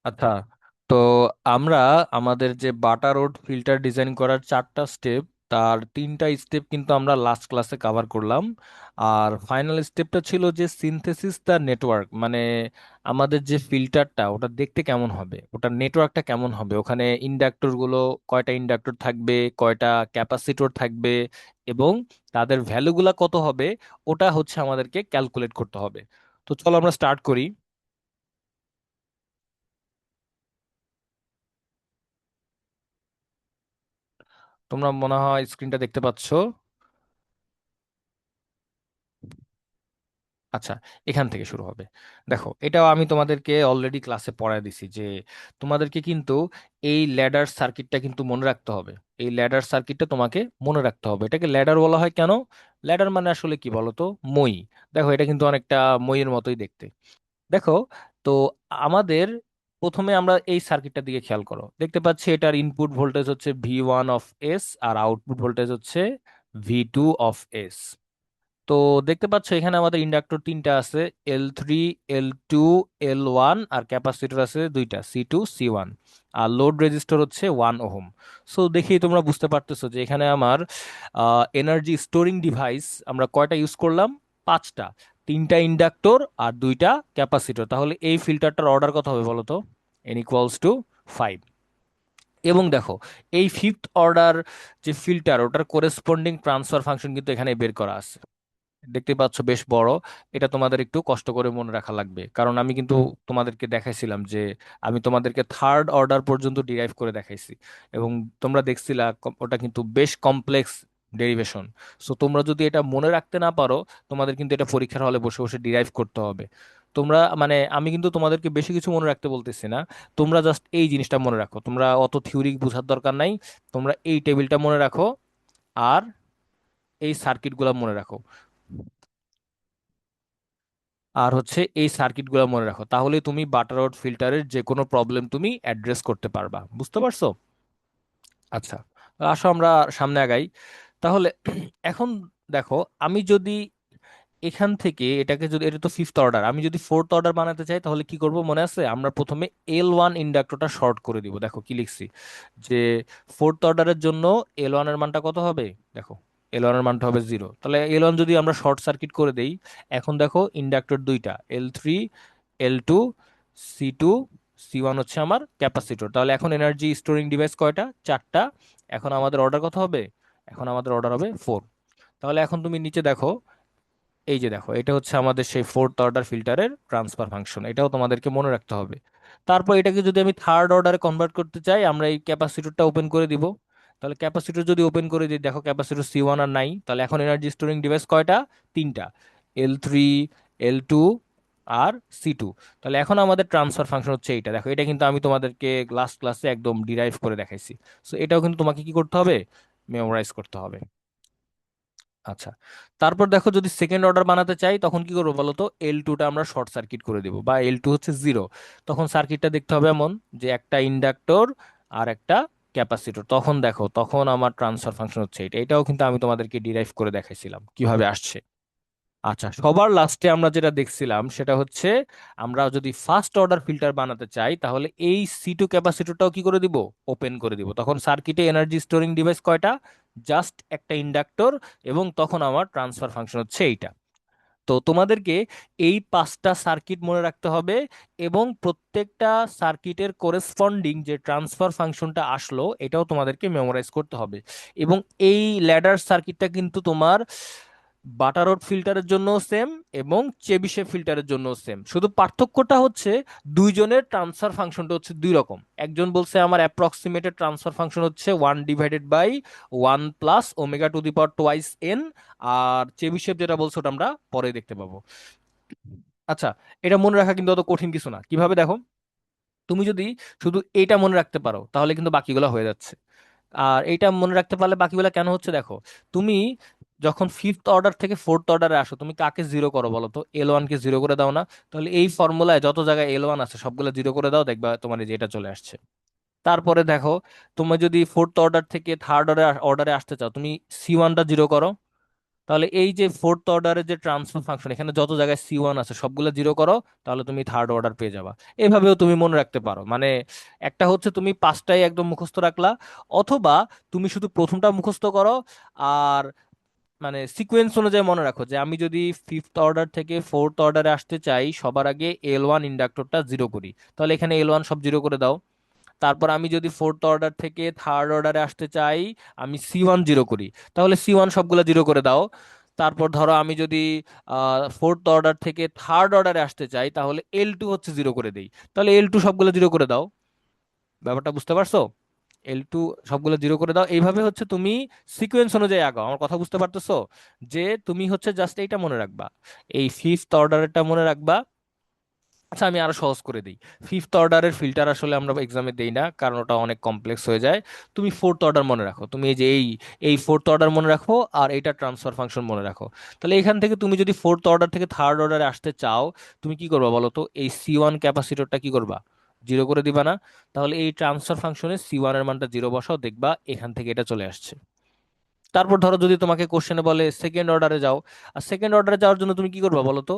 আচ্ছা, তো আমরা আমাদের যে বাটার রোড ফিল্টার ডিজাইন করার 4টা স্টেপ, তার 3টা স্টেপ কিন্তু আমরা লাস্ট ক্লাসে কভার করলাম। আর ফাইনাল স্টেপটা ছিল যে সিনথেসিস দ্য নেটওয়ার্ক, মানে আমাদের যে ফিল্টারটা ওটা দেখতে কেমন হবে, ওটার নেটওয়ার্কটা কেমন হবে, ওখানে ইন্ডাক্টর গুলো কয়টা ইন্ডাক্টর থাকবে, কয়টা ক্যাপাসিটর থাকবে, এবং তাদের ভ্যালুগুলা কত হবে, ওটা হচ্ছে আমাদেরকে ক্যালকুলেট করতে হবে। তো চলো আমরা স্টার্ট করি। তোমরা মনে হয় স্ক্রিনটা দেখতে পাচ্ছো। আচ্ছা, এখান থেকে শুরু হবে। দেখো, এটাও আমি তোমাদেরকে অলরেডি ক্লাসে পড়ায় দিছি যে তোমাদেরকে কিন্তু এই ল্যাডার সার্কিটটা কিন্তু মনে রাখতে হবে। এই ল্যাডার সার্কিটটা তোমাকে মনে রাখতে হবে। এটাকে ল্যাডার বলা হয় কেন? ল্যাডার মানে আসলে কি বলতো, মই। দেখো, এটা কিন্তু অনেকটা মইয়ের মতোই দেখতে। দেখো, তো আমাদের প্রথমে আমরা এই সার্কিটটার দিকে খেয়াল করো, দেখতে পাচ্ছি এটার ইনপুট ভোল্টেজ হচ্ছে V1 অফ S, আর আউটপুট ভোল্টেজ হচ্ছে V2 অফ S। তো দেখতে পাচ্ছ এখানে আমাদের ইন্ডাক্টর 3টা আছে, L3, L2, L1, আর ক্যাপাসিটর আছে 2টা, C2 C1। আর লোড রেজিস্টর হচ্ছে 1 ওহম। সো দেখেই তোমরা বুঝতে পারতেছো যে এখানে আমার এনার্জি স্টোরিং ডিভাইস আমরা কয়টা ইউজ করলাম? 5টা। 3টা ইন্ডাক্টর আর 2টা ক্যাপাসিটর। তাহলে এই ফিল্টারটার অর্ডার কত হবে বলো তো? N = 5। এবং দেখো, এই ফিফথ অর্ডার যে ফিল্টার, ওটার কোরেসপন্ডিং ট্রান্সফার ফাংশন কিন্তু এখানে বের করা আছে। দেখতে পাচ্ছ বেশ বড়। এটা তোমাদের একটু কষ্ট করে মনে রাখা লাগবে, কারণ আমি কিন্তু তোমাদেরকে দেখাইছিলাম যে আমি তোমাদেরকে থার্ড অর্ডার পর্যন্ত ডিরাইভ করে দেখাইছি। এবং তোমরা দেখছিলা ওটা কিন্তু বেশ কমপ্লেক্স ডেরিভেশন। সো তোমরা যদি এটা মনে রাখতে না পারো, তোমাদের কিন্তু এটা পরীক্ষার হলে বসে বসে ডিরাইভ করতে হবে। তোমরা মানে আমি কিন্তু তোমাদেরকে বেশি কিছু মনে রাখতে বলতেছি না। তোমরা জাস্ট এই জিনিসটা মনে রাখো, তোমরা অত থিওরি বোঝার দরকার নাই। তোমরা এই টেবিলটা মনে রাখো, আর এই সার্কিটগুলো মনে রাখো, আর হচ্ছে এই সার্কিটগুলো মনে রাখো। তাহলে তুমি বাটারওয়াট ফিল্টারের যে কোনো প্রবলেম তুমি অ্যাড্রেস করতে পারবা। বুঝতে পারছো? আচ্ছা, আসো আমরা সামনে আগাই। তাহলে এখন দেখো, আমি যদি এখান থেকে এটাকে, যদি এটা তো ফিফথ অর্ডার, আমি যদি ফোর্থ অর্ডার বানাতে চাই তাহলে কি করব মনে আছে? আমরা প্রথমে L1 ইন্ডাক্টরটা শর্ট করে দিব। দেখো কি লিখছি, যে ফোর্থ অর্ডারের জন্য L1 এর মানটা কত হবে? দেখো, L1 এর মানটা হবে 0। তাহলে L1 যদি আমরা শর্ট সার্কিট করে দেই, এখন দেখো ইন্ডাক্টর 2টা, L3, L2, C2 C1 হচ্ছে আমার ক্যাপাসিটর। তাহলে এখন এনার্জি স্টোরিং ডিভাইস কয়টা? 4টা। এখন আমাদের অর্ডার কত হবে? এখন আমাদের অর্ডার হবে 4। তাহলে এখন তুমি নিচে দেখো, এই যে দেখো, এটা হচ্ছে আমাদের সেই ফোর্থ অর্ডার ফিল্টারের ট্রান্সফার ফাংশন। এটাও তোমাদেরকে মনে রাখতে হবে। তারপর এটাকে যদি আমি থার্ড অর্ডারে কনভার্ট করতে চাই, আমরা এই ক্যাপাসিটরটা ওপেন করে দিব। তাহলে ক্যাপাসিটর যদি ওপেন করে দিই, দেখো ক্যাপাসিটর C1 আর নাই। তাহলে এখন এনার্জি স্টোরিং ডিভাইস কয়টা? 3টা, L3, L2, আর C2। তাহলে এখন আমাদের ট্রান্সফার ফাংশন হচ্ছে এইটা। দেখো, এটা কিন্তু আমি তোমাদেরকে লাস্ট ক্লাসে একদম ডিরাইভ করে দেখাইছি। সো এটাও কিন্তু তোমাকে কি করতে হবে? মেমোরাইজ করতে হবে। আচ্ছা, তারপর দেখো, যদি সেকেন্ড অর্ডার বানাতে চাই তখন কি করবো বলো তো? L2টা আমরা শর্ট সার্কিট করে দিব, বা L2 হচ্ছে 0। তখন সার্কিটটা দেখতে হবে এমন যে একটা ইন্ডাক্টর আর একটা ক্যাপাসিটর। তখন দেখো, তখন আমার ট্রান্সফার ফাংশন হচ্ছে এটা। এটাও কিন্তু আমি তোমাদেরকে ডিরাইভ করে দেখাইছিলাম কিভাবে আসছে। আচ্ছা, সবার লাস্টে আমরা যেটা দেখছিলাম সেটা হচ্ছে, আমরা যদি ফার্স্ট অর্ডার ফিল্টার বানাতে চাই তাহলে এই C2 ক্যাপাসিটরটাও কি করে দিব? ওপেন করে দিব। তখন সার্কিটে এনার্জি স্টোরিং ডিভাইস কয়টা? জাস্ট একটা ইন্ডাক্টর। এবং তখন আমার ট্রান্সফার ফাংশন হচ্ছে এইটা। তো তোমাদেরকে এই 5টা সার্কিট মনে রাখতে হবে, এবং প্রত্যেকটা সার্কিটের কোরেসপন্ডিং যে ট্রান্সফার ফাংশনটা আসলো এটাও তোমাদেরকে মেমোরাইজ করতে হবে। এবং এই ল্যাডার সার্কিটটা কিন্তু তোমার বাটারোড ফিল্টারের জন্য সেম, এবং চেবিশেভ ফিল্টারের জন্য সেম। শুধু পার্থক্যটা হচ্ছে দুইজনের ট্রান্সফার ফাংশনটা হচ্ছে দুই রকম। একজন বলছে আমার অ্যাপ্রক্সিমেটেড ট্রান্সফার ফাংশন হচ্ছে 1/1 + ω2 এন। আর চেবিশেভ যেটা বলছে ওটা আমরা পরে দেখতে পাবো। আচ্ছা, এটা মনে রাখা কিন্তু অত কঠিন কিছু না। কিভাবে দেখো, তুমি যদি শুধু এটা মনে রাখতে পারো তাহলে কিন্তু বাকিগুলো হয়ে যাচ্ছে। আর এইটা মনে রাখতে পারলে বাকিগুলো কেন হচ্ছে দেখো, তুমি যখন ফিফথ অর্ডার থেকে ফোর্থ অর্ডারে আসো তুমি কাকে জিরো করো বলো তো? L1 কে জিরো করে দাও না? তাহলে এই ফর্মুলায় যত জায়গায় L1 আছে সবগুলো জিরো করে দাও, দেখবা তোমার এই যে এটা চলে আসছে। তারপরে দেখো, তুমি যদি ফোর্থ অর্ডার থেকে থার্ড অর্ডারে অর্ডারে আসতে চাও, তুমি C1টা জিরো করো। তাহলে এই যে ফোর্থ অর্ডারের যে ট্রান্সফার ফাংশন, এখানে যত জায়গায় C1 আছে সবগুলো জিরো করো, তাহলে তুমি থার্ড অর্ডার পেয়ে যাবা। এভাবেও তুমি মনে রাখতে পারো। মানে একটা হচ্ছে তুমি পাঁচটাই একদম মুখস্থ রাখলা, অথবা তুমি শুধু প্রথমটা মুখস্থ করো, আর মানে সিকোয়েন্স অনুযায়ী মনে রাখো যে আমি যদি ফিফথ অর্ডার থেকে ফোর্থ অর্ডারে আসতে চাই, সবার আগে L1 ইন্ডাক্টরটা জিরো করি, তাহলে এখানে L1 সব জিরো করে দাও। তারপর আমি যদি ফোর্থ অর্ডার থেকে থার্ড অর্ডারে আসতে চাই, আমি C1 জিরো করি, তাহলে C1 সবগুলো জিরো করে দাও। তারপর ধরো আমি যদি ফোর্থ অর্ডার থেকে থার্ড অর্ডারে আসতে চাই, তাহলে L2 হচ্ছে জিরো করে দেই, তাহলে L2 সবগুলো জিরো করে দাও। ব্যাপারটা বুঝতে পারছো? L2 সবগুলো জিরো করে দাও। এইভাবে হচ্ছে তুমি সিকোয়েন্স অনুযায়ী আগাও। আমার কথা বুঝতে পারতেছো? যে তুমি হচ্ছে জাস্ট এইটা মনে রাখবা, এই ফিফথ অর্ডারটা মনে রাখবা। আচ্ছা, আমি আরো সহজ করে দিই। ফিফথ অর্ডারের ফিল্টার আসলে আমরা এক্সামে দেই না, কারণ ওটা অনেক কমপ্লেক্স হয়ে যায়। তুমি ফোর্থ অর্ডার মনে রাখো, তুমি এই যে এই এই ফোর্থ অর্ডার মনে রাখো, আর এইটা ট্রান্সফার ফাংশন মনে রাখো। তাহলে এখান থেকে তুমি যদি ফোর্থ অর্ডার থেকে থার্ড অর্ডারে আসতে চাও, তুমি কি করবা বলো তো? এই C1 ক্যাপাসিটরটা কি করবা? জিরো করে দিবা না? তাহলে এই ট্রান্সফার ফাংশনে C1 এর মানটা জিরো বসাও, দেখবা এখান থেকে এটা চলে আসছে। তারপর ধরো যদি তোমাকে কোশ্চেনে বলে সেকেন্ড অর্ডারে যাও, আর সেকেন্ড অর্ডারে যাওয়ার জন্য তুমি কি করবা বলো তো?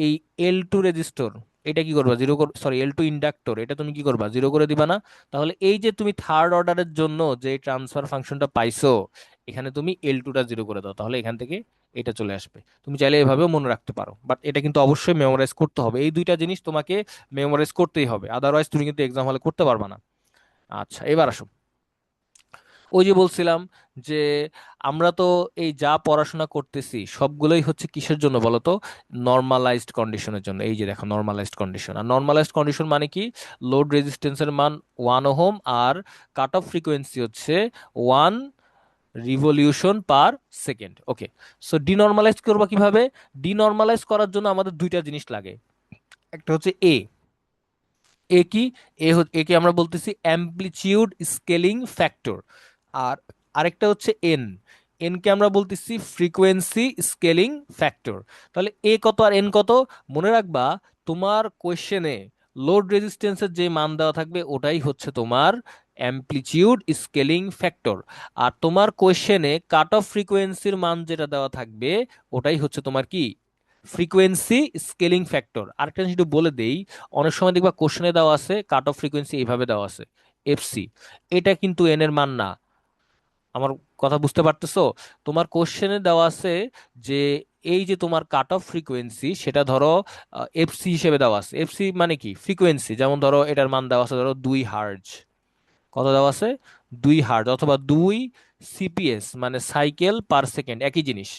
এই L2 রেজিস্টর, এটা কি করবা? জিরো, সরি, L2 ইন্ডাক্টর, এটা তুমি কি করবা? জিরো করে দিবা না? তাহলে এই যে তুমি থার্ড অর্ডারের জন্য যে ট্রান্সফার ফাংশনটা পাইছো, এখানে তুমি L2টা জিরো করে দাও, তাহলে এখান থেকে এটা চলে আসবে। তুমি চাইলে এভাবেও মনে রাখতে পারো, বাট এটা কিন্তু অবশ্যই মেমোরাইজ করতে হবে। এই দুইটা জিনিস তোমাকে মেমোরাইজ করতেই হবে, আদারওয়াইজ তুমি কিন্তু এক্সাম হলে করতে পারবা না। আচ্ছা, এবার আসো। ওই যে বলছিলাম যে আমরা তো এই যা পড়াশোনা করতেছি সবগুলোই হচ্ছে কিসের জন্য বলতো? নর্মালাইজড কন্ডিশনের জন্য। এই যে দেখো, নর্মালাইজড কন্ডিশন। আর নর্মালাইজড কন্ডিশন মানে কি? লোড রেজিস্ট্যান্সের মান 1 ওহম, আর কাট অফ ফ্রিকোয়েন্সি হচ্ছে 1 রিভলিউশন পার সেকেন্ড। ওকে, সো ডিনর্মালাইজ করবো কিভাবে? ডিনর্মালাইজ করার জন্য আমাদের দুইটা জিনিস লাগে। একটা হচ্ছে এ। এ কি? একে আমরা বলতেছি অ্যামপ্লিচিউড স্কেলিং ফ্যাক্টর। আর আরেকটা হচ্ছে এন। এন কে আমরা বলতেছি ফ্রিকোয়েন্সি স্কেলিং ফ্যাক্টর। তাহলে এ কত আর এন কত? মনে রাখবা, তোমার কোয়েশ্চেনে লোড রেজিস্ট্যান্সের যে মান দেওয়া থাকবে ওটাই হচ্ছে তোমার অ্যামপ্লিচিউড স্কেলিং ফ্যাক্টর। আর তোমার কোয়েশ্চেনে কাট অফ ফ্রিকোয়েন্সির মান যেটা দেওয়া থাকবে ওটাই হচ্ছে তোমার কি? Frequency scaling factor. আরেকটা জিনিস একটু বলে দেই, অনেক সময় দেখবা কোশ্চেনে দেওয়া আছে কাট অফ ফ্রিকোয়েন্সি এইভাবে দেওয়া আছে, FC। এটা কিন্তু এন এর মান না। আমার কথা বুঝতে পারতেছো? তোমার কোশ্চেনে দেওয়া আছে যে এই যে তোমার কাট অফ ফ্রিকোয়েন্সি, সেটা ধরো FC হিসেবে দেওয়া আছে। FC মানে কি? ফ্রিকোয়েন্সি। যেমন ধরো এটার মান দেওয়া আছে ধরো 2 হার্জ। কত দেওয়া আছে? 2 হার্জ, অথবা 2 CPS, মানে সাইকেল পার সেকেন্ড, একই জিনিস।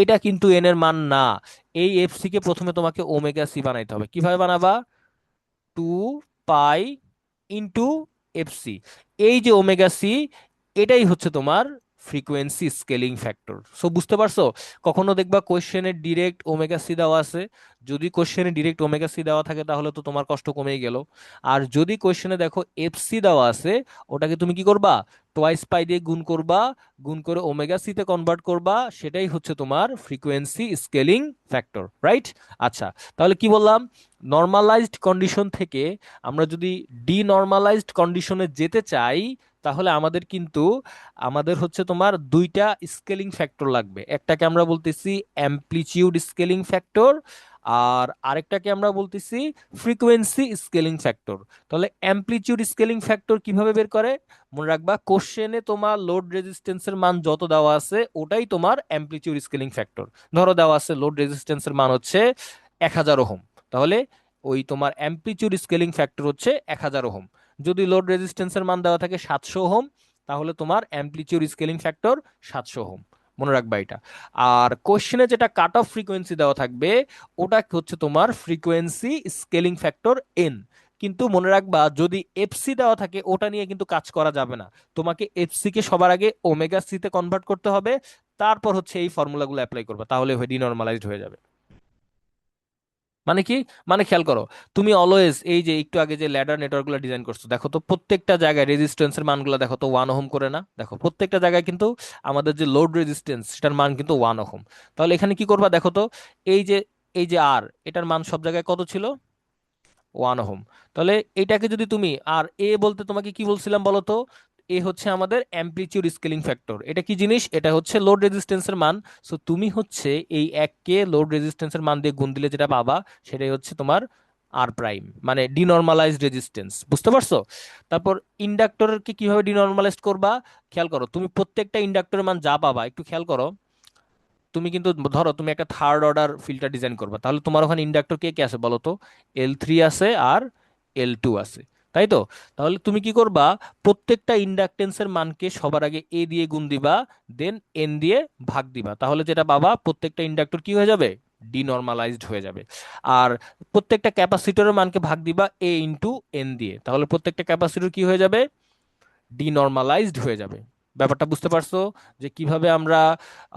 এটা কিন্তু এন এর মান না। এই FC কে প্রথমে তোমাকে ওমেগা C বানাইতে হবে। কিভাবে বানাবা? 2 পাই ইন্টু FC। এই যে ওমেগা C, এটাই হচ্ছে তোমার ফ্রিকোয়েন্সি স্কেলিং ফ্যাক্টর। সো বুঝতে পারছো? কখনো দেখবা কোশ্চেনে ডিরেক্ট ওমেগা C দেওয়া আছে। যদি কোশ্চেনে ডিরেক্ট ওমেগা C দেওয়া থাকে তাহলে তো তোমার কষ্ট কমেই গেল। আর যদি কোশ্চেনে দেখো FC দেওয়া আছে, ওটাকে তুমি কি করবা? টোয়াইস পাই দিয়ে গুণ করবা, গুণ করে ওমেগা C তে কনভার্ট করবা, সেটাই হচ্ছে তোমার ফ্রিকোয়েন্সি স্কেলিং ফ্যাক্টর, রাইট? আচ্ছা, তাহলে কি বললাম? নর্মালাইজড কন্ডিশন থেকে আমরা যদি ডিনর্মালাইজড কন্ডিশনে যেতে চাই, তাহলে আমাদের কিন্তু আমাদের হচ্ছে তোমার দুইটা স্কেলিং ফ্যাক্টর লাগবে। একটাকে আমরা বলতেছি অ্যামপ্লিচিউড স্কেলিং ফ্যাক্টর, আর আরেকটাকে আমরা বলতেছি ফ্রিকোয়েন্সি স্কেলিং ফ্যাক্টর। তাহলে অ্যামপ্লিচিউড স্কেলিং ফ্যাক্টর কিভাবে বের করে? মনে রাখবা, কোশ্চেনে তোমার লোড রেজিস্ট্যান্সের মান যত দেওয়া আছে ওটাই তোমার অ্যামপ্লিচিউড স্কেলিং ফ্যাক্টর। ধরো দেওয়া আছে লোড রেজিস্ট্যান্সের মান হচ্ছে 1000 ওহম, তাহলে ওই তোমার অ্যামপ্লিচিউড স্কেলিং ফ্যাক্টর হচ্ছে 1000 ওহম। যদি লোড রেজিস্ট্যান্সের মান দেওয়া থাকে 700 ওহম, তাহলে তোমার অ্যামপ্লিচিউড স্কেলিং ফ্যাক্টর 700 ওহম। মনে রাখবা এটা। আর কোশ্চেনে যেটা কাট অফ ফ্রিকোয়েন্সি দেওয়া থাকবে ওটা হচ্ছে তোমার ফ্রিকোয়েন্সি স্কেলিং ফ্যাক্টর এন। কিন্তু মনে রাখবা, যদি FC দেওয়া থাকে ওটা নিয়ে কিন্তু কাজ করা যাবে না। তোমাকে FC কে সবার আগে ওমেগা C তে কনভার্ট করতে হবে, তারপর হচ্ছে এই ফর্মুলাগুলো অ্যাপ্লাই করবে, তাহলে ডিনর্মালাইজড হয়ে যাবে। মানে কি? মানে খেয়াল করো, তুমি অলওয়েজ এই যে একটু আগে যে ল্যাডার নেটওয়ার্ক গুলো ডিজাইন করছো, দেখো তো প্রত্যেকটা জায়গায় রেজিস্ট্যান্সের মানগুলো দেখো তো 1 ওহম করে না? দেখো প্রত্যেকটা জায়গায় কিন্তু আমাদের যে লোড রেজিস্ট্যান্স সেটার মান কিন্তু 1 ওহম। তাহলে এখানে কি করবা দেখো তো, এই যে এই যে আর এটার মান সব জায়গায় কত ছিল? 1 ওহম। তাহলে এটাকে যদি তুমি, আর এ বলতে তোমাকে কি বলছিলাম বলো তো? এ হচ্ছে আমাদের অ্যামপ্লিটিউড স্কেলিং ফ্যাক্টর। এটা কি জিনিস? এটা হচ্ছে লোড রেজিস্ট্যান্সের মান। সো তুমি হচ্ছে এই 1 কে লোড রেজিস্ট্যান্সের মান দিয়ে গুণ দিলে যেটা পাবা সেটাই হচ্ছে তোমার আর প্রাইম, মানে ডিনর্মালাইজড রেজিস্ট্যান্স। বুঝতে পারছো? তারপর ইন্ডাক্টরকে কিভাবে ডিনর্মালাইজ করবা, খেয়াল করো। তুমি প্রত্যেকটা ইন্ডাক্টরের মান যা পাবা একটু খেয়াল করো। তুমি কিন্তু ধরো তুমি একটা থার্ড অর্ডার ফিল্টার ডিজাইন করবা, তাহলে তোমার ওখানে ইন্ডাক্টর কে কে আছে বলো তো? L3 আছে আর L2 আছে, তাই তো? তাহলে তুমি কি করবা, প্রত্যেকটা ইন্ডাকটেন্সের মানকে সবার আগে এ দিয়ে গুণ দিবা, দেন এন দিয়ে ভাগ দিবা, তাহলে যেটা পাবা প্রত্যেকটা ইন্ডাক্টর কি হয়ে যাবে, ডিনর্মালাইজড হয়ে যাবে। আর প্রত্যেকটা ক্যাপাসিটরের মানকে ভাগ দিবা এ ইন্টু এন দিয়ে, তাহলে প্রত্যেকটা ক্যাপাসিটর কি হয়ে যাবে, ডিনর্মালাইজড হয়ে যাবে। ব্যাপারটা বুঝতে পারছো? যে কিভাবে আমরা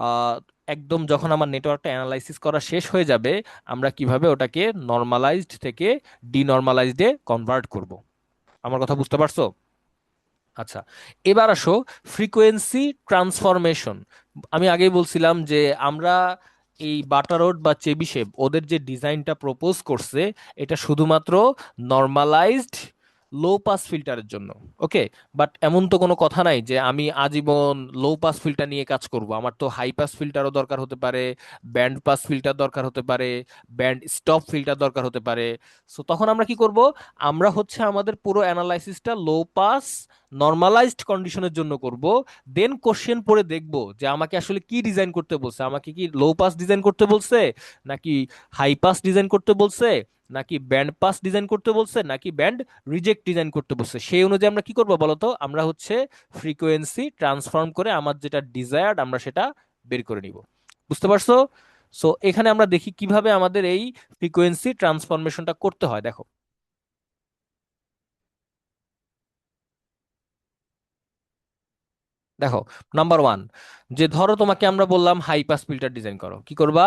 আহ, একদম যখন আমার নেটওয়ার্কটা অ্যানালাইসিস করা শেষ হয়ে যাবে, আমরা কিভাবে ওটাকে নর্মালাইজড থেকে ডিনর্মালাইজডে কনভার্ট করব। আমার কথা বুঝতে পারছো? আচ্ছা, এবার আসো ফ্রিকোয়েন্সি ট্রান্সফরমেশন। আমি আগেই বলছিলাম যে আমরা এই বাটারোড বা চেবিশেভ ওদের যে ডিজাইনটা প্রপোজ করছে এটা শুধুমাত্র নর্মালাইজড লো পাস ফিল্টারের জন্য। ওকে, বাট এমন তো কোনো কথা নাই যে আমি আজীবন লো পাস ফিল্টার নিয়ে কাজ করব। আমার তো হাই পাস ফিল্টারও দরকার হতে পারে, ব্যান্ড পাস ফিল্টার দরকার হতে পারে, ব্যান্ড স্টপ ফিল্টার দরকার হতে পারে। সো তখন আমরা কি করব, আমরা হচ্ছে আমাদের পুরো অ্যানালাইসিসটা লো পাস নর্মালাইজড কন্ডিশনের জন্য করব। দেন কোশ্চেন পড়ে দেখব যে আমাকে আসলে কি ডিজাইন করতে বলছে, আমাকে কি লো পাস ডিজাইন করতে বলছে, নাকি হাই পাস ডিজাইন করতে বলছে, নাকি ব্যান্ড পাস ডিজাইন করতে বলছে, নাকি ব্যান্ড রিজেক্ট ডিজাইন করতে বলছে। সেই অনুযায়ী আমরা কি করব বলতো, আমরা হচ্ছে ফ্রিকোয়েন্সি ট্রান্সফর্ম করে আমার যেটা ডিজায়ার্ড আমরা সেটা বের করে নিব। বুঝতে পারছো? সো এখানে আমরা দেখি কিভাবে আমাদের এই ফ্রিকোয়েন্সি ট্রান্সফরমেশনটা করতে হয়। দেখো দেখো নাম্বার ওয়ান, যে ধরো তোমাকে আমরা বললাম হাই পাস ফিল্টার ডিজাইন করো, কি করবা,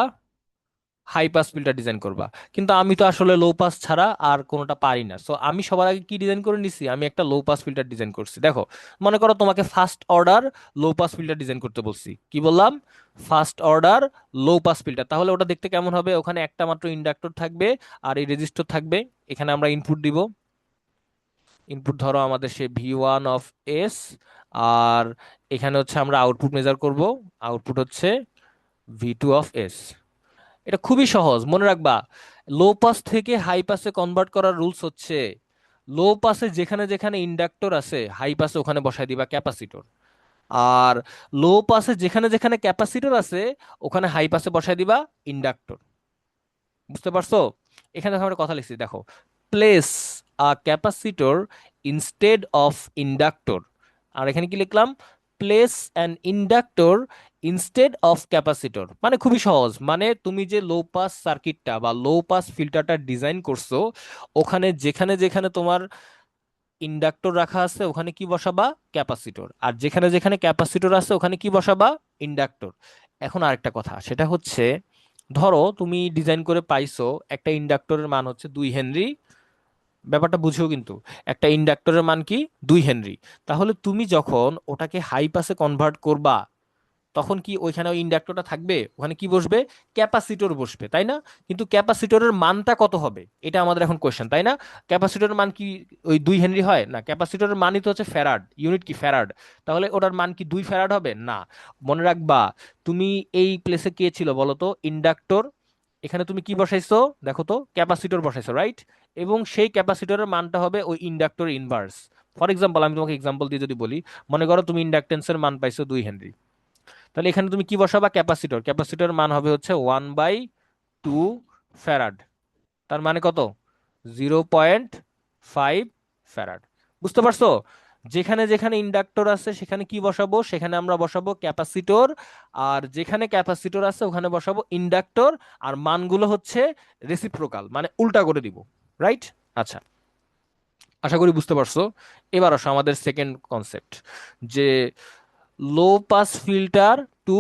হাই পাস ফিল্টার ডিজাইন করবা। কিন্তু আমি তো আসলে লো পাস ছাড়া আর কোনোটা পারি না, সো আমি সবার আগে কি ডিজাইন করে নিছি, আমি একটা লো পাস ফিল্টার ডিজাইন করছি। দেখো, মনে করো তোমাকে ফার্স্ট অর্ডার লো পাস ফিল্টার ডিজাইন করতে বলছি, কি বললাম, ফার্স্ট অর্ডার লো পাস ফিল্টার। তাহলে ওটা দেখতে কেমন হবে, ওখানে একটা মাত্র ইন্ডাক্টর থাকবে আর এই রেজিস্টর থাকবে। এখানে আমরা ইনপুট দিব, ইনপুট ধরো আমাদের সে V1 অফ S, আর এখানে হচ্ছে আমরা আউটপুট মেজার করব, আউটপুট হচ্ছে V2 অফ S। এটা খুবই সহজ, মনে রাখবা। লো পাস থেকে হাই পাসে কনভার্ট করার রুলস হচ্ছে, লো পাসে যেখানে যেখানে ইন্ডাক্টর আছে হাই পাসে ওখানে বসায় দিবা ক্যাপাসিটর, আর লো পাসে যেখানে যেখানে ক্যাপাসিটর আছে ওখানে হাই পাসে বসায় দিবা ইন্ডাক্টর। বুঝতে পারছো? এখানে দেখো আমরা কথা লিখছি, দেখো, place a capacitor instead of inductor. আর এখানে কি লিখলাম, place an inductor instead of capacitor. মানে খুবই সহজ, মানে তুমি যে লো পাস সার্কিটটা বা লো পাস ফিল্টারটা ডিজাইন করছো, ওখানে যেখানে যেখানে তোমার ইন্ডাক্টর রাখা আছে ওখানে কি বসাবা, ক্যাপাসিটর, আর যেখানে যেখানে ক্যাপাসিটর আছে ওখানে কি বসাবা, ইন্ডাক্টর। এখন আরেকটা কথা, সেটা হচ্ছে ধরো তুমি ডিজাইন করে পাইছো একটা ইন্ডাক্টরের মান হচ্ছে 2 হেনরি। ব্যাপারটা বুঝেও কিন্তু, একটা ইন্ডাক্টরের মান কি, 2 হেনরি। তাহলে তুমি যখন ওটাকে হাই পাসে কনভার্ট করবা তখন কি ওইখানে ওই ইন্ডাক্টরটা থাকবে, ওখানে কি বসবে, ক্যাপাসিটর বসবে, তাই না? কিন্তু ক্যাপাসিটরের মানটা কত হবে এটা আমাদের এখন কোশ্চেন, তাই না? ক্যাপাসিটরের মান কি ওই 2 হেনরি হয় না, ক্যাপাসিটরের মানই তো হচ্ছে ফ্যারাড, ইউনিট কি ফ্যারাড। তাহলে ওটার মান কি 2 ফ্যারাড হবে না? মনে রাখবা, তুমি এই প্লেসে কে ছিল বলো তো, ইন্ডাক্টর। এখানে তুমি কি বসাইছো, দেখো তো, ক্যাপাসিটর বসাইছো, রাইট? এবং সেই ক্যাপাসিটরের মানটা হবে ওই ইন্ডাক্টর ইনভার্স। ফর এক্সাম্পল, আমি তোমাকে এক্সাম্পল দিয়ে যদি বলি, মনে করো তুমি ইন্ডাকটেন্সের মান পাইছো 2 হেনরি, তাহলে এখানে তুমি কি বসাবা, ক্যাপাসিটর, ক্যাপাসিটর মান হবে হচ্ছে 1/2 ফ্যারাড। তার মানে কত, 0.5 ফ্যারাড। বুঝতে পারছো? যেখানে যেখানে ইন্ডাক্টর আছে সেখানে কি বসাবো, সেখানে আমরা বসাবো ক্যাপাসিটর, আর যেখানে ক্যাপাসিটর আছে ওখানে বসাবো ইন্ডাক্টর। আর মানগুলো হচ্ছে রেসিপ্রোকাল, মানে উল্টা করে দিব, রাইট? আচ্ছা, আশা করি বুঝতে পারছো। এবার আসো আমাদের সেকেন্ড কনসেপ্ট, যে low pass filter to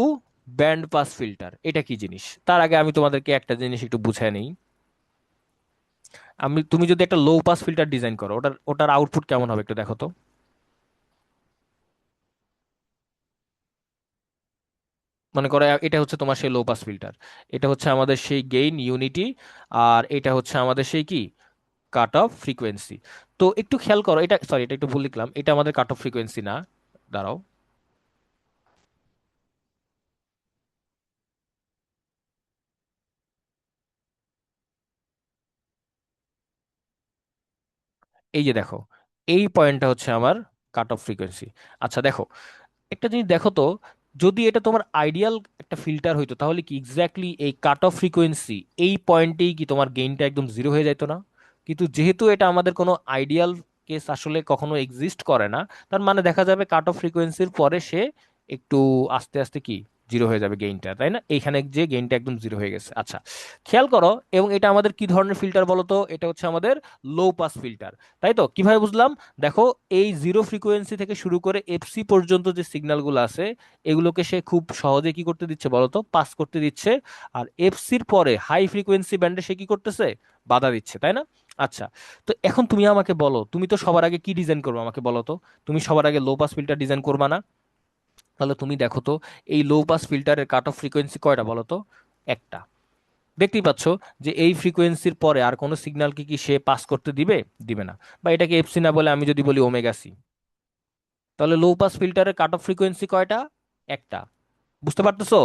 band pass filter, এটা কি জিনিস। তার আগে আমি তোমাদেরকে একটা জিনিস একটু বুঝাই নেই। তুমি যদি একটা লো পাস ফিল্টার ডিজাইন করো, ওটার ওটার আউটপুট কেমন হবে একটু দেখো তো। মনে করো এটা হচ্ছে তোমার সেই লো পাস ফিল্টার, এটা হচ্ছে আমাদের সেই গেইন ইউনিটি, আর এটা হচ্ছে আমাদের সেই কি, কাট অফ ফ্রিকোয়েন্সি। তো একটু খেয়াল করো, এটা সরি এটা একটু ভুল লিখলাম, এটা আমাদের কাট অফ ফ্রিকোয়েন্সি না, দাঁড়াও, এই যে দেখো, এই পয়েন্টটা হচ্ছে আমার কাট অফ ফ্রিকোয়েন্সি। আচ্ছা দেখো, একটা জিনিস দেখো তো, যদি এটা তোমার আইডিয়াল একটা ফিল্টার হইতো তাহলে কি এক্স্যাক্টলি এই কাট অফ ফ্রিকোয়েন্সি এই পয়েন্টেই কি তোমার গেইনটা একদম জিরো হয়ে যাইতো না? কিন্তু যেহেতু এটা আমাদের কোনো আইডিয়াল কেস আসলে কখনো এক্সিস্ট করে না, তার মানে দেখা যাবে কাট অফ ফ্রিকোয়েন্সির পরে সে একটু আস্তে আস্তে কি জিরো হয়ে যাবে গেইনটা, তাই না? এইখানে যে গেইনটা একদম জিরো হয়ে গেছে। আচ্ছা, খেয়াল করো, এবং এটা আমাদের কি ধরনের ফিল্টার বলো তো? এটা হচ্ছে আমাদের লো পাস ফিল্টার, তাই তো? কিভাবে বুঝলাম? দেখো, এই জিরো ফ্রিকোয়েন্সি থেকে শুরু করে এফসি পর্যন্ত যে সিগন্যালগুলো আছে এগুলোকে সে খুব সহজে কি করতে দিচ্ছে বলতো? পাস করতে দিচ্ছে। আর এফসির পরে হাই ফ্রিকোয়েন্সি ব্যান্ডে সে কি করতেছে? বাধা দিচ্ছে, তাই না? আচ্ছা, তো এখন তুমি আমাকে বলো, তুমি তো সবার আগে কি ডিজাইন করবে আমাকে বলো তো? তুমি সবার আগে লো পাস ফিল্টার ডিজাইন করবা না? তাহলে তুমি দেখো তো, এই লো পাস ফিল্টারের কাট অফ ফ্রিকোয়েন্সি কয়টা বলো তো? একটা। দেখতেই পাচ্ছ যে এই ফ্রিকোয়েন্সির পরে আর কোনো সিগন্যালকে কি সে পাস করতে দিবে? দিবে না। বা এটাকে এফসি না বলে আমি যদি বলি ওমেগা সি, তাহলে লো পাস ফিল্টারের কাট অফ ফ্রিকোয়েন্সি কয়টা? একটা। বুঝতে পারতেছো?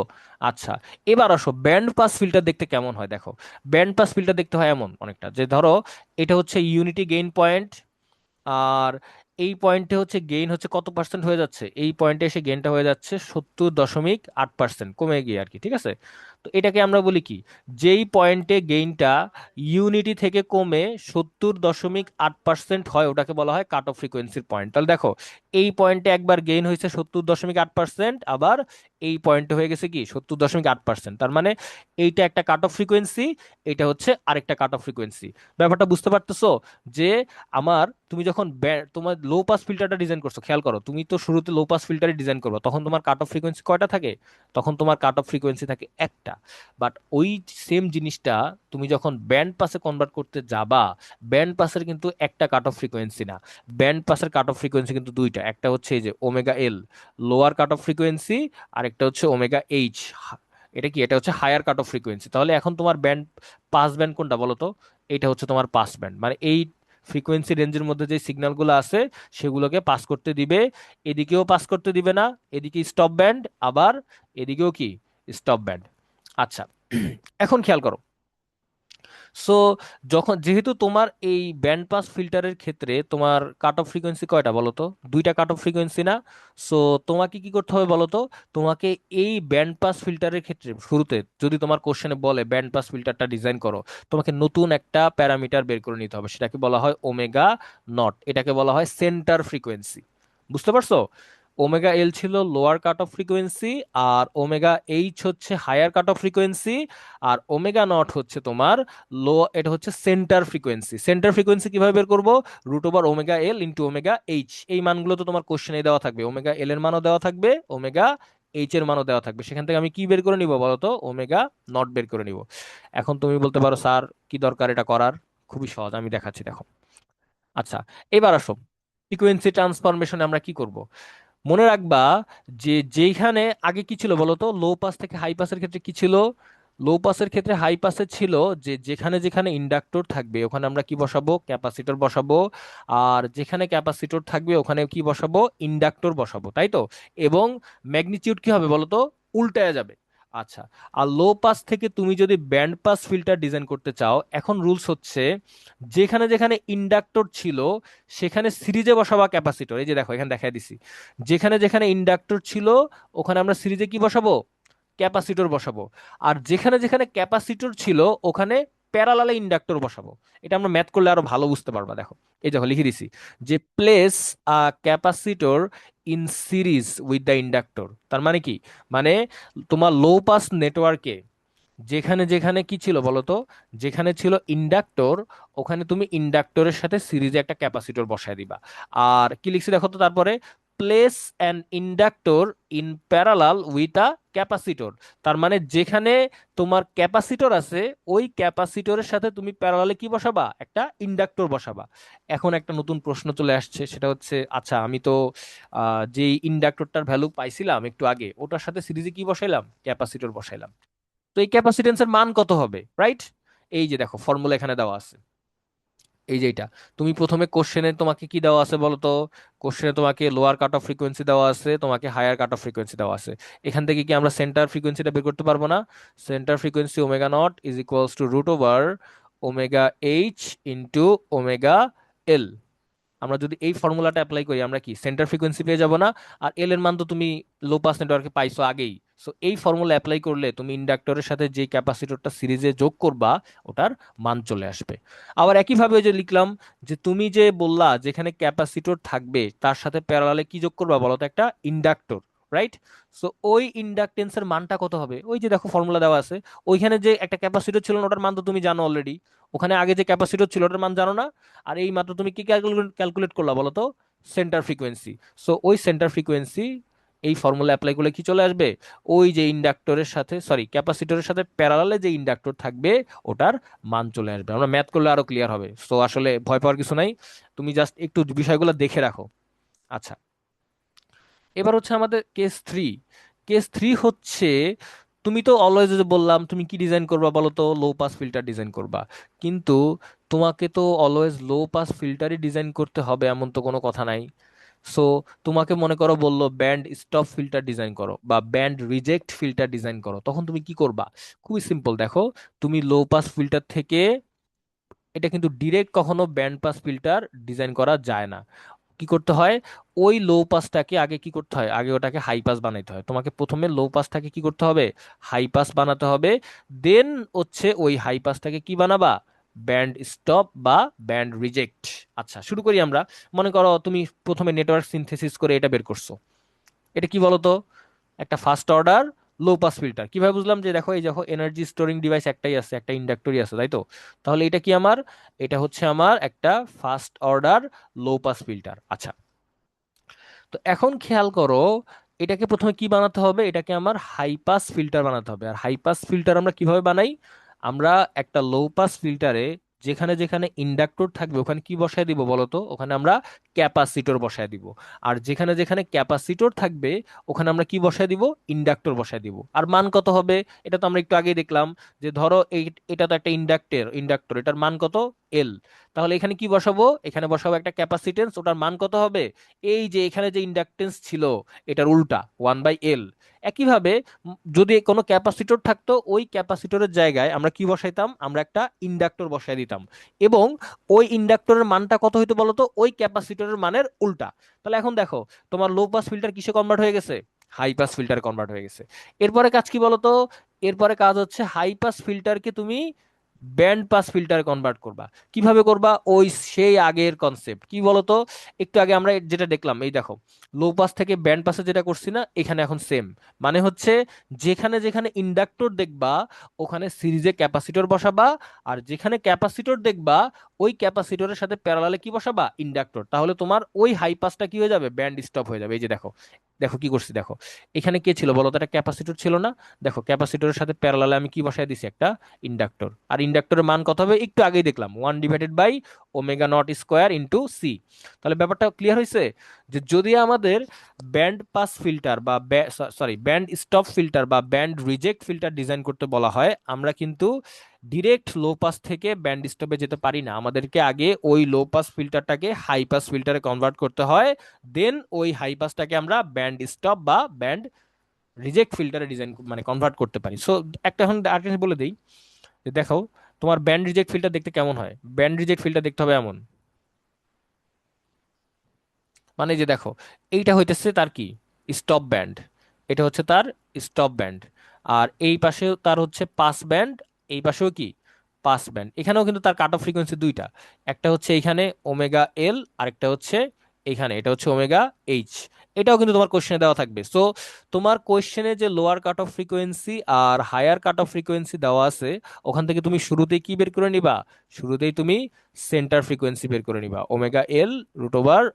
আচ্ছা, এবার আসো ব্যান্ড পাস ফিল্টার দেখতে কেমন হয় দেখো। ব্যান্ড পাস ফিল্টার দেখতে হয় এমন অনেকটা, যে ধরো এটা হচ্ছে ইউনিটি গেইন পয়েন্ট, আর এই পয়েন্টে হচ্ছে গেইন হচ্ছে কত পার্সেন্ট হয়ে যাচ্ছে, এই পয়েন্টে এসে গেইনটা হয়ে যাচ্ছে 70.8% কমে গিয়ে আর কি, ঠিক আছে? তো এটাকে আমরা বলি কি, যেই পয়েন্টে গেইনটা ইউনিটি থেকে কমে 70.8% হয় ওটাকে বলা হয় কাট অফ ফ্রিকোয়েন্সির পয়েন্ট। তাহলে দেখো, এই পয়েন্টে একবার গেইন হয়েছে 70.8%, আবার এই পয়েন্টে হয়ে গেছে কি 70.8%। তার মানে এইটা একটা কাট অফ ফ্রিকোয়েন্সি, এটা হচ্ছে আরেকটা কাট অফ ফ্রিকোয়েন্সি। ব্যাপারটা বুঝতে পারতেছো? যে আমার, তুমি যখন তোমার লো পাস ফিল্টারটা ডিজাইন করছো, খেয়াল করো, তুমি তো শুরুতে লো পাস ফিল্টারই ডিজাইন করবে, তখন তোমার কাট অফ ফ্রিকোয়েন্সি কয়টা থাকে? তখন তোমার কাট অফ ফ্রিকোয়েন্সি থাকে একটা। বাট ওই সেম জিনিসটা তুমি যখন ব্যান্ড পাসে কনভার্ট করতে যাবা, ব্যান্ড পাসের কিন্তু একটা কাট অফ ফ্রিকোয়েন্সি না, ব্যান্ড পাসের কাট অফ ফ্রিকোয়েন্সি কিন্তু দুইটা। একটা হচ্ছে এই যে omega L, lower cut off frequency, আর একটা হচ্ছে ওমেগা এইচ, এটা কি, এটা হচ্ছে হায়ার কাট অফ ফ্রিকোয়েন্সি। তাহলে এখন তোমার ব্যান্ড, পাস ব্যান্ড কোনটা বলো তো? এটা হচ্ছে তোমার পাস ব্যান্ড, মানে এই ফ্রিকোয়েন্সি রেঞ্জের মধ্যে যে সিগন্যালগুলো আছে সেগুলোকে পাস করতে দিবে, এদিকেও পাস করতে দিবে না, এদিকে স্টপ ব্যান্ড, আবার এদিকেও কি স্টপ ব্যান্ড। আচ্ছা, এখন খেয়াল করো। সো যখন, যেহেতু তোমার এই ব্যান্ড পাস ফিল্টারের ক্ষেত্রে তোমার কাট অফ ফ্রিকোয়েন্সি কয়টা বলো তো? দুইটা কাট অফ ফ্রিকোয়েন্সি না? সো তোমাকে কি করতে হবে বলো তো? তোমাকে এই ব্যান্ড পাস ফিল্টারের ক্ষেত্রে শুরুতে যদি তোমার কোশ্চেনে বলে ব্যান্ড পাস ফিল্টারটা ডিজাইন করো, তোমাকে নতুন একটা প্যারামিটার বের করে নিতে হবে, সেটাকে বলা হয় ওমেগা নট, এটাকে বলা হয় সেন্টার ফ্রিকোয়েন্সি। বুঝতে পারছো? ওমেগা এল ছিল লোয়ার কাট অফ ফ্রিকোয়েন্সি, আর ওমেগা এইচ হচ্ছে হায়ার কাট অফ ফ্রিকোয়েন্সি, আর ওমেগা নট হচ্ছে তোমার লো, এটা হচ্ছে সেন্টার ফ্রিকোয়েন্সি। সেন্টার ফ্রিকোয়েন্সি কিভাবে বের করবো? Root over omega L into omega H. এই মানগুলো তো তোমার কোশ্চেনে দেওয়া থাকবে, ওমেগা এল এর মানও দেওয়া থাকবে, ওমেগা এইচ এর মানও দেওয়া থাকবে। সেখান থেকে আমি কি বের করে নিব বলতো? ওমেগা নট বের করে নিব। এখন তুমি বলতে পারো স্যার কি দরকার এটা করার? খুবই সহজ, আমি দেখাচ্ছি, দেখো। আচ্ছা, এবার আসো, ফ্রিকোয়েন্সি ট্রান্সফরমেশনে আমরা কি করব? মনে রাখবা যে যেখানে আগে কি ছিল বলতো, লো পাস থেকে হাই পাসের ক্ষেত্রে কি ছিল? লো পাসের ক্ষেত্রে হাই পাসে ছিল যে যেখানে যেখানে ইন্ডাক্টর থাকবে ওখানে আমরা কি বসাবো? ক্যাপাসিটর বসাবো। আর যেখানে ক্যাপাসিটর থাকবে ওখানে কি বসাবো? ইন্ডাক্টর বসাবো, তাই তো? এবং ম্যাগনিটিউড কি হবে বলতো? উল্টায়া যাবে। আচ্ছা, আর লো পাস থেকে তুমি যদি ব্যান্ড পাস ফিল্টার ডিজাইন করতে চাও, এখন রুলস হচ্ছে যেখানে যেখানে ইন্ডাক্টর ছিল সেখানে সিরিজে বসাবা ক্যাপাসিটর। এই যে দেখো, এখানে দেখাই দিছি, যেখানে যেখানে ইন্ডাক্টর ছিল ওখানে আমরা সিরিজে কি বসাবো? ক্যাপাসিটর বসাবো। আর যেখানে যেখানে ক্যাপাসিটর ছিল ওখানে প্যারালালে ইন্ডাক্টর বসাবো। এটা আমরা ম্যাথ করলে আরো ভালো বুঝতে পারবা, দেখো। এই দেখো লিখে দিছি যে place a capacitor in series with the inductor. তার মানে কি? মানে তোমার লো পাস নেটওয়ার্কে যেখানে যেখানে কি ছিল বলতো, যেখানে ছিল ইন্ডাক্টর ওখানে তুমি ইন্ডাক্টরের সাথে সিরিজে একটা ক্যাপাসিটর বসায় দিবা। আর কি লিখছি দেখো তো তারপরে, place an inductor in parallel with a capacitor. তার মানে যেখানে তোমার ক্যাপাসিটর আছে ওই ক্যাপাসিটরের সাথে তুমি প্যারালালে কি বসাবা? একটা ইন্ডাক্টর বসাবা। এখন একটা নতুন প্রশ্ন চলে আসছে, সেটা হচ্ছে, আচ্ছা আমি তো যে ইন্ডাক্টরটার ভ্যালু পাইছিলাম একটু আগে, ওটার সাথে সিরিজে কি বসাইলাম? ক্যাপাসিটর বসাইলাম। তো এই ক্যাপাসিটেন্সের মান কত হবে, রাইট? এই যে দেখো ফর্মুলা এখানে দেওয়া আছে। এই যে এটা, তুমি প্রথমে কোশ্চেনে তোমাকে কি দেওয়া আছে বলো তো? কোশ্চেনে তোমাকে লোয়ার কাট অফ ফ্রিকোয়েন্সি দেওয়া আছে, তোমাকে হায়ার কাট অফ ফ্রিকোয়েন্সি দেওয়া আছে। এখান থেকে কি আমরা সেন্টার ফ্রিকোয়েন্সিটা বের করতে পারবো না? Centre frequency omega naught is equals to root over omega H into omega L. আমরা যদি এই ফর্মুলাটা অ্যাপ্লাই করি আমরা কি সেন্টার ফ্রিকোয়েন্সি পেয়ে যাব না? আর এল এর মান তো তুমি লো পাস নেটওয়ার্কে পাইছো আগেই। সো এই ফর্মুলা অ্যাপ্লাই করলে তুমি ইন্ডাক্টরের সাথে যে ক্যাপাসিটরটা সিরিজে যোগ করবা ওটার মান চলে আসবে। আবার একইভাবে ওই যে লিখলাম যে তুমি যে বললা যেখানে ক্যাপাসিটর থাকবে তার সাথে প্যারালালে কি যোগ করবা বলো তো? একটা ইন্ডাক্টর, রাইট? সো ওই ইন্ডাকটেন্সের মানটা কত হবে? ওই যে দেখো ফর্মুলা দেওয়া আছে, ওইখানে যে একটা ক্যাপাসিটর ছিল না, ওটার মান তো তুমি জানো অলরেডি। ওখানে আগে যে ক্যাপাসিটর ছিল ওটার মান জানো না? আর এই মাত্র তুমি কি ক্যালকুলেট করলা বলো তো? Centre frequency. সো ওই সেন্টার ফ্রিকোয়েন্সি এই ফর্মুলা অ্যাপ্লাই করলে কি চলে আসবে? ওই যে ইন্ডাক্টরের সাথে, সরি, ক্যাপাসিটরের সাথে প্যারালালে যে ইন্ডাক্টর থাকবে ওটার মান চলে আসবে। আমরা ম্যাথ করলে আরো ক্লিয়ার হবে, সো আসলে ভয় পাওয়ার কিছু নাই। তুমি জাস্ট একটু বিষয়গুলো দেখে রাখো। আচ্ছা, এবার হচ্ছে আমাদের কেস থ্রি। কেস থ্রি হচ্ছে, তুমি তো অলওয়েজ বললাম তুমি কি ডিজাইন করবা বলো তো? লো পাস ফিল্টার ডিজাইন করবা। কিন্তু তোমাকে তো অলওয়েজ লো পাস ফিল্টারই ডিজাইন করতে হবে এমন তো কোনো কথা নাই। সো তোমাকে মনে করো বললো ব্যান্ড স্টপ ফিল্টার ডিজাইন করো বা ব্যান্ড রিজেক্ট ফিল্টার ডিজাইন করো, তখন তুমি কি করবা? খুবই সিম্পল, দেখো, তুমি লো পাস ফিল্টার থেকে, এটা কিন্তু ডিরেক্ট কখনো ব্যান্ড পাস ফিল্টার ডিজাইন করা যায় না। কি করতে হয়? ওই লো পাসটাকে আগে কি করতে হয়? আগে ওটাকে হাই পাস বানাইতে হয়। তোমাকে প্রথমে লো পাসটাকে কি করতে হবে? হাই পাস বানাতে হবে। দেন হচ্ছে ওই হাই পাসটাকে কি বানাবা? ব্যান্ড স্টপ বা ব্যান্ড রিজেক্ট। আচ্ছা, শুরু করি আমরা। মনে করো তুমি প্রথমে নেটওয়ার্ক সিনথেসিস করে এটা বের করছো। এটা কি বলতো? একটা ফার্স্ট অর্ডার লো পাস ফিল্টার। কিভাবে বুঝলাম? যে দেখো, এই দেখো, এনার্জি স্টোরিং ডিভাইস একটাই আছে, একটা ইন্ডাক্টরই আছে, তাই তো? তাহলে এটা কি আমার? এটা হচ্ছে আমার একটা ফার্স্ট অর্ডার লো পাস ফিল্টার। আচ্ছা, তো এখন খেয়াল করো, এটাকে প্রথমে কি বানাতে হবে? এটাকে আমার হাই পাস ফিল্টার বানাতে হবে। আর হাই পাস ফিল্টার আমরা কিভাবে বানাই? আমরা একটা লো পাস ফিল্টারে যেখানে যেখানে ইন্ডাক্টর থাকবে ওখানে কি বসায় দিব বলতো? ওখানে আমরা ক্যাপাসিটর বসায় দিব। আর যেখানে যেখানে ক্যাপাসিটর থাকবে ওখানে আমরা কি বসায় দিব? ইন্ডাক্টর বসায় দিব। আর মান কত হবে? এটা তো আমরা একটু আগেই দেখলাম, যে ধরো এটা তো একটা ইন্ডাক্টর, এটার মান কত? এল। তাহলে এখানে কি বসাবো? এখানে বসাবো একটা ক্যাপাসিটেন্স, ওটার মান কত হবে? এই যে এখানে যে ইন্ডাকটেন্স ছিল এটার উল্টা, 1/L। একইভাবে যদি কোনো ক্যাপাসিটর থাকতো ওই ক্যাপাসিটরের জায়গায় আমরা কি বসাইতাম? আমরা একটা ইন্ডাক্টর বসাই দিতাম। এবং ওই ইন্ডাক্টরের মানটা কত হইতো বলতো? ওই ক্যাপাসিটরের মানের উল্টা। তাহলে এখন দেখো, তোমার লো পাস ফিল্টার কিসে কনভার্ট হয়ে গেছে? হাই পাস ফিল্টারে কনভার্ট হয়ে গেছে। এরপরে কাজ কি বলতো? এরপরে কাজ হচ্ছে হাই পাস ফিল্টারকে তুমি ব্যান্ড পাস ফিল্টারে কনভার্ট করবা। কিভাবে করবা? ওই সেই আগের কনসেপ্ট, কি বলতো? একটু আগে আমরা যেটা দেখলাম, এই দেখো, লো পাস থেকে ব্যান্ড পাসে যেটা করছি না, এখানে এখন সেম। মানে হচ্ছে যেখানে যেখানে ইন্ডাক্টর দেখবা ওখানে সিরিজে ক্যাপাসিটর বসাবা। আর যেখানে ক্যাপাসিটর দেখবা ওই ক্যাপাসিটরের সাথে প্যারালালে কি বসাবা? ইন্ডাক্টর। তাহলে তোমার ওই হাই পাসটা কি হয়ে যাবে? ব্যান্ড স্টপ হয়ে যাবে। এই যে দেখো, দেখো কি করছি, দেখো, এখানে কে ছিল বলো তো? একটা ক্যাপাসিটর ছিল না? দেখো, ক্যাপাসিটরের সাথে প্যারালালে আমি কি বসাই দিছি? একটা ইন্ডাক্টর। আর ইন্ডাক্টরের মান কত হবে? একটু আগেই দেখলাম, 1/ওমেগা নট স্কোয়ার ইন্টু সি। তাহলে ব্যাপারটা ক্লিয়ার হয়েছে? যে যদি আমাদের ব্যান্ড পাস ফিল্টার বা সরি ব্যান্ড স্টপ ফিল্টার বা ব্যান্ড রিজেক্ট ফিল্টার ডিজাইন করতে বলা হয়, আমরা কিন্তু ডিরেক্ট লো পাস থেকে ব্যান্ড স্টপে যেতে পারি না। আমাদেরকে আগে ওই লো পাস ফিল্টারটাকে হাই পাস ফিল্টারে কনভার্ট করতে হয়। দেন ওই হাই পাসটাকে আমরা ব্যান্ড স্টপ বা ব্যান্ড রিজেক্ট ফিল্টারে ডিজাইন মানে কনভার্ট করতে পারি। সো একটা এখন আরেকটা জিনিস বলে দিই, যে দেখো, তোমার ব্যান্ড রিজেক্ট ফিল্টার দেখতে কেমন হয়? ব্যান্ড রিজেক্ট ফিল্টার দেখতে হবে এমন, মানে যে দেখো, এইটা হইতেছে তার কি? Stop band. এটা হচ্ছে তার স্টপ ব্যান্ড। আর এই পাশে তার হচ্ছে পাস ব্যান্ড। এই পাশেও কি? Pass band. এখানেও কিন্তু তার কাট অফ ফ্রিকোয়েন্সি দুইটা, একটা হচ্ছে এইখানে ওমেগা এল, আরেকটা হচ্ছে এইখানে, এটা হচ্ছে ওমেগা এইচ। এটাও কিন্তু তোমার কোশ্চেনে দেওয়া থাকবে। সো তোমার কোশ্চেনে যে লোয়ার কাট অফ ফ্রিকোয়েন্সি আর হায়ার কাট অফ ফ্রিকোয়েন্সি দেওয়া আছে, ওখান থেকে তুমি শুরুতেই কি বের করে নিবা? শুরুতেই তুমি সেন্টার ফ্রিকোয়েন্সি বের করে নিবা, ওমেগা এল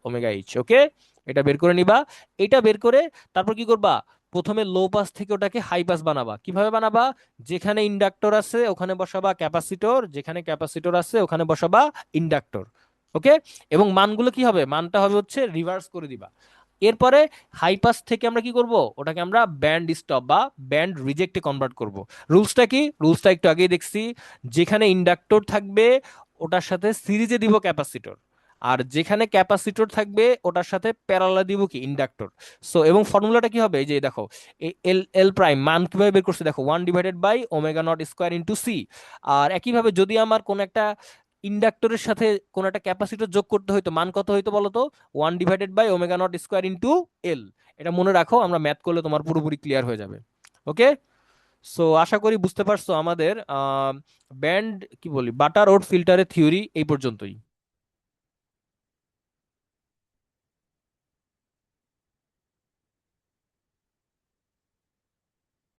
√ওমেগা এইচ। ওকে, এটা বের করে নিবা। এটা বের করে তারপর কি করবা? প্রথমে লো পাস থেকে ওটাকে হাই পাস বানাবা। কিভাবে বানাবা? যেখানে ইন্ডাক্টর আছে ওখানে বসাবা ক্যাপাসিটর, যেখানে ক্যাপাসিটর আছে ওখানে বসাবা ইন্ডাক্টর। ওকে, এবং মানগুলো কি হবে? মানটা হবে হচ্ছে রিভার্স করে দিবা। এরপরে হাই পাস থেকে আমরা কি করব? ওটাকে আমরা ব্যান্ড স্টপ বা ব্যান্ড রিজেক্টে কনভার্ট করব। রুলসটা কি? রুলসটা একটু আগেই দেখছি, যেখানে ইন্ডাক্টর থাকবে ওটার সাথে সিরিজে দিব ক্যাপাসিটর, আর যেখানে ক্যাপাসিটর থাকবে ওটার সাথে প্যারালাল দিব কি ইন্ডাক্টর। সো এবং ফর্মুলাটা কি হবে, এই যে দেখো, এল এল প্রাইম মান কিভাবে বের করছে দেখো, 1//ওমেগা নট স্কোয়ার ইন্টু সি। আর একইভাবে যদি আমার কোন একটা ইন্ডাক্টরের সাথে কোন একটা ক্যাপাসিটর যোগ করতে হইতো, মান কত হইতো বলো তো, 1//ওমেগা নট স্কোয়ার ইন্টু এল। এটা মনে রাখো, আমরা ম্যাথ করলে তোমার পুরোপুরি ক্লিয়ার হয়ে যাবে। ওকে। সো আশা করি বুঝতে পারছো আমাদের ব্যান্ড কি বলি বাটার ওট ফিল্টারের থিওরি এই পর্যন্তই।